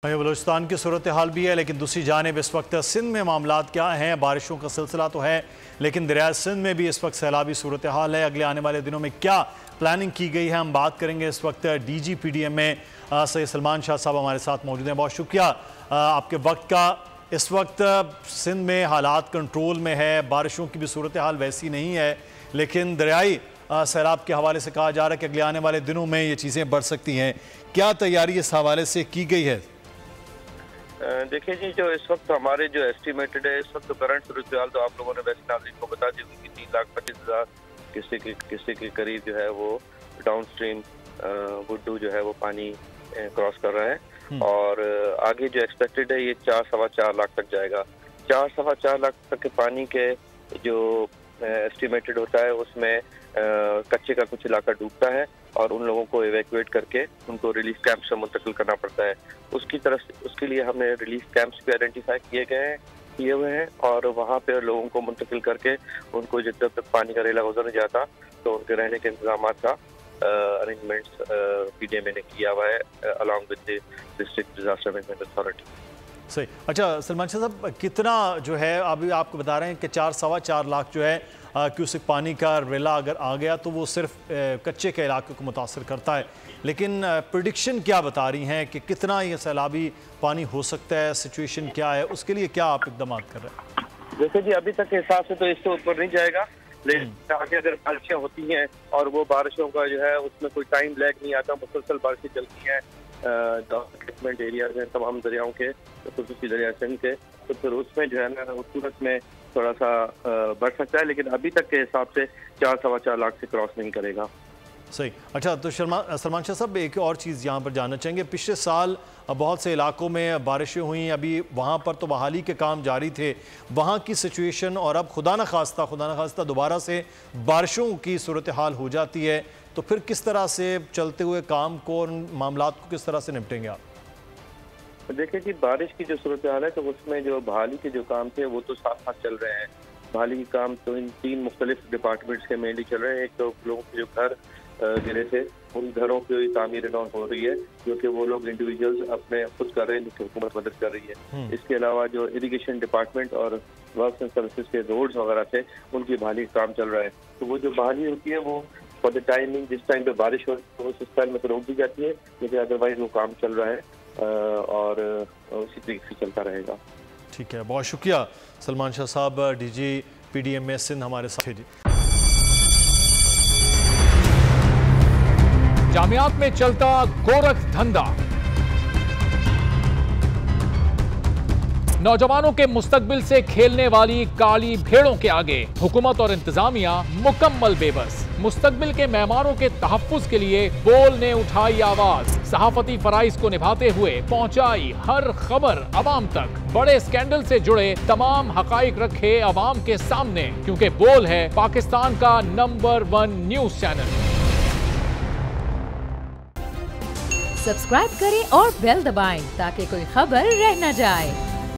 बलूचिस्तान की सूरत हाल भी है, लेकिन दूसरी जानिब इस वक्त सिंध में मामलात क्या हैं। बारिशों का सिलसिला तो है, लेकिन दरिया सिंध में भी इस वक्त सैलाबी सूरत हाल है। अगले आने वाले दिनों में क्या प्लानिंग की गई है, हम बात करेंगे। इस वक्त DG/PDM में सैयद सलमान शाह साहब हमारे साथ मौजूद हैं। बहुत शुक्रिया आपके वक्त का। इस वक्त सिंध में हालात कंट्रोल में है, बारिशों की भी सूरत हाल वैसी नहीं है, लेकिन दरियाई सैलाब के हवाले से कहा जा रहा है कि अगले आने वाले दिनों में ये चीज़ें बढ़ सकती हैं। क्या तैयारी इस हवाले से की गई है? देखिए जी, जो इस वक्त हमारे जो एस्टिमेटेड है, इस वक्त तो करंट सूरत हाल तो आप लोगों ने वैसे नाज़रीन को बता दी होगी कि 3,25,000 किसी के करीब जो है वो डाउन स्ट्रीम बुड्डू जो है वो पानी क्रॉस कर रहा है। और आगे जो एक्सपेक्टेड है ये 4-4.25 लाख तक जाएगा। 4-4.25 लाख तक के पानी के जो एस्टिमेटेड होता है उसमें कच्चे का कुछ इलाका डूबता है और उन लोगों को इवैक्यूएट करके उनको रिलीफ कैंप से मुंतकिल करना पड़ता है। उसके लिए हमने रिलीफ कैंप्स भी आइडेंटिफाई किए हुए हैं और वहाँ पे लोगों को मुंतकिल करके उनको जब तक पानी का रेला गुजर नहीं जाता तो उनके रहने के इंतजाम का अरेंजमेंट्स PDM ने किया हुआ है along with the district disaster management authority. सही। अच्छा सलमान शाह साहब, कितना जो है अभी आपको बता रहे हैं कि 4-4.25 लाख जो है क्यूसेक पानी का रेला अगर आ गया तो वो सिर्फ कच्चे के इलाके को मुतासर करता है, लेकिन प्रेडिक्शन क्या बता रही हैं कि कितना ये सैलाबी पानी हो सकता है, सिचुएशन क्या है, उसके लिए क्या आप इकदाम कर रहे हैं? जैसे जी अभी तक के हिसाब से तो इससे ऊपर नहीं जाएगा, लेकिन आगे अगर बारिशें होती हैं और वो बारिशों का जो है उसमें कोई टाइम लैग नहीं आता, मुसलसल बारिशें चलती हैं कैचमेंट एरियाज हैं तमाम दरियाओं के, खुसूसी दरिया सिंध के, तो फिर उसमें जो है ना उस सूरत में थोड़ा सा बढ़ सकता है, लेकिन अभी तक के हिसाब से 4-4.25 लाख से क्रॉस नहीं करेगा। सही। अच्छा, तो सलमान शाह साहब एक और चीज़ यहाँ पर जानना चाहेंगे। पिछले साल बहुत से इलाकों में बारिशें हुई, अभी वहाँ पर तो बहाली के काम जारी थे, वहाँ की सिचुएशन और अब खुदा न खास्ता दोबारा से बारिशों की सूरत हाल हो जाती है, तो फिर किस तरह से चलते हुए काम को और मामलात को किस तरह से निपटेंगे आप? देखिए कि बारिश की जो सूरत हाल है तो उसमें जो बहाली के जो काम थे वो तो साथ साथ चल रहे हैं। बहाली के काम तो इन 3 मुख्तलिफ डिपार्टमेंट्स के मेनली चल रहे हैं। एक तो लोगों के जो घर गिरे थे उन घरों की तामीर हो रही है, क्योंकि वो लोग इंडिविजुअल्स अपने खुद कर रहे हैं, हुकूमत मदद कर रही है। इसके अलावा जो इरिगेशन डिपार्टमेंट और वर्क्स एंड सर्विसेज के रोड्स वगैरह थे उनकी बहाली का काम चल रहा है। तो वो जो बहाली होती है वो फॉर द टाइमिंग जिस टाइम पे बारिश हो तो उस स्टाइल में तो रोक दी जाती है, लेकिन अदरवाइज वो काम चल रहा है और उसी तरीके से चलता रहेगा। ठीक है, बहुत शुक्रिया सलमान शाह साहब, DG/PDM में सिंध हमारे साथ। जामियात में चलता गोरख धंधा, नौजवानों के मुस्तकबिल से खेलने वाली काली भेड़ों के आगे हुकूमत और इंतजामिया मुकम्मल बेबस। मुस्तकबिल के मेहमानों के तहफ्फुज के लिए बोल ने उठाई आवाज, सहाफती फराइज को निभाते हुए पहुंचाई हर खबर अवाम तक, बड़े स्कैंडल से जुड़े तमाम हकाइक रखे अवाम के सामने, क्योंकि बोल है पाकिस्तान का नंबर 1 न्यूज चैनल। सब्सक्राइब करें और बेल दबाएं ताकि कोई खबर रह न जाए।